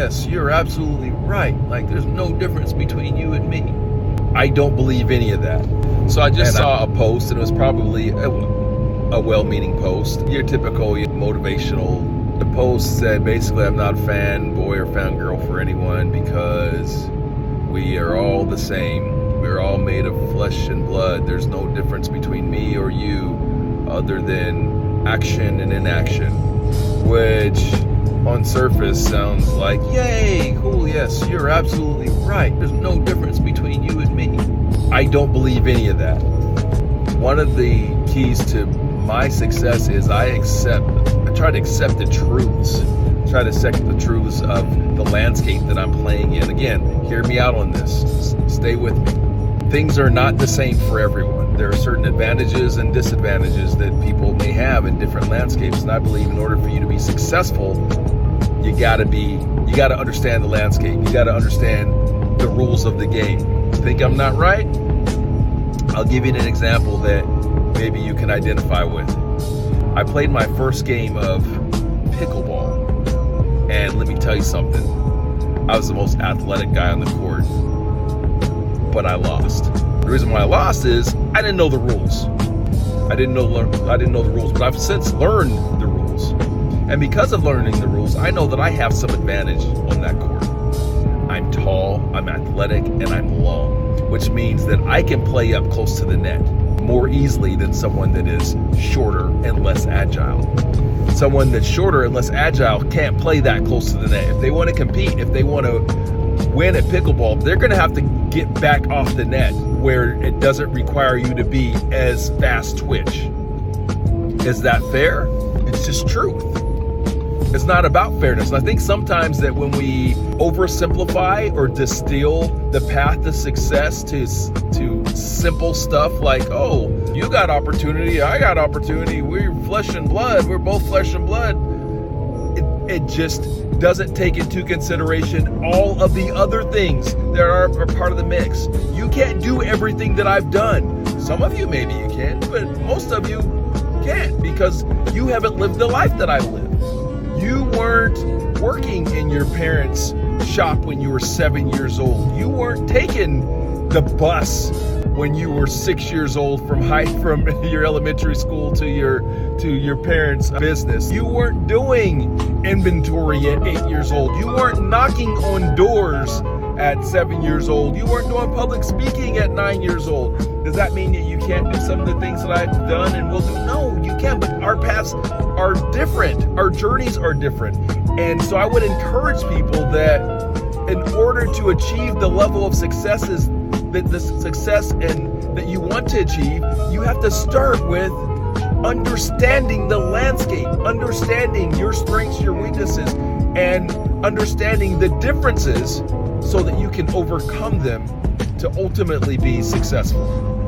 yes, you're absolutely right. Like, there's no difference between you and me. I don't believe any of that. So I just saw a post, and it was probably a well-meaning post. Your typical motivational. The post said, basically, I'm not a fanboy or fangirl for anyone because we are all the same. We're all made of flesh and blood. There's no difference between me or you other than action and inaction, which on surface sounds like, yay, cool, yes, you're absolutely right. There's no difference between you and me. I don't believe any of that. One of the keys to my success is I try to accept the truths. Try to accept the truths of the landscape that I'm playing in. Again, hear me out on this. Stay with me. Things are not the same for everyone. There are certain advantages and disadvantages that people may have in different landscapes. And I believe in order for you to be successful, you gotta understand the landscape. You gotta understand the rules of the game. Think I'm not right? I'll give you an example that maybe you can identify with. I played my first game of pickleball, and let me tell you something. I was the most athletic guy on the court, but I lost. The reason why I lost is I didn't know the rules. I didn't know the rules, but I've since learned the rules. And because of learning the rules, I know that I have some advantage on that court. I'm tall, I'm athletic, and I'm long, which means that I can play up close to the net more easily than someone that is shorter and less agile. Someone that's shorter and less agile can't play that close to the net. If they want to compete, if they want to win at pickleball, they're going to have to get back off the net where it doesn't require you to be as fast twitch. Is that fair? It's just truth. It's not about fairness. And I think sometimes that when we oversimplify or distill the path to success to simple stuff like, oh, you got opportunity, I got opportunity, we're flesh and blood, we're both flesh and blood, it just doesn't take into consideration all of the other things that are part of the mix. You can't do everything that I've done. Some of you, maybe you can, but most of you can't because you haven't lived the life that I've lived. You weren't working in your parents' shop when you were 7 years old. You weren't taking the bus when you were 6 years old from your elementary school to your parents' business. You weren't doing inventory at 8 years old. You weren't knocking on doors at 7 years old. You weren't doing public speaking at 9 years old. Does that mean that you can't do some of the things that I've done and will do? No, you can, but our paths are different. Our journeys are different. And so I would encourage people that in order to achieve the level of success and that you want to achieve, you have to start with understanding the landscape, understanding your strengths, your weaknesses, and understanding the differences so that you can overcome them to ultimately be successful.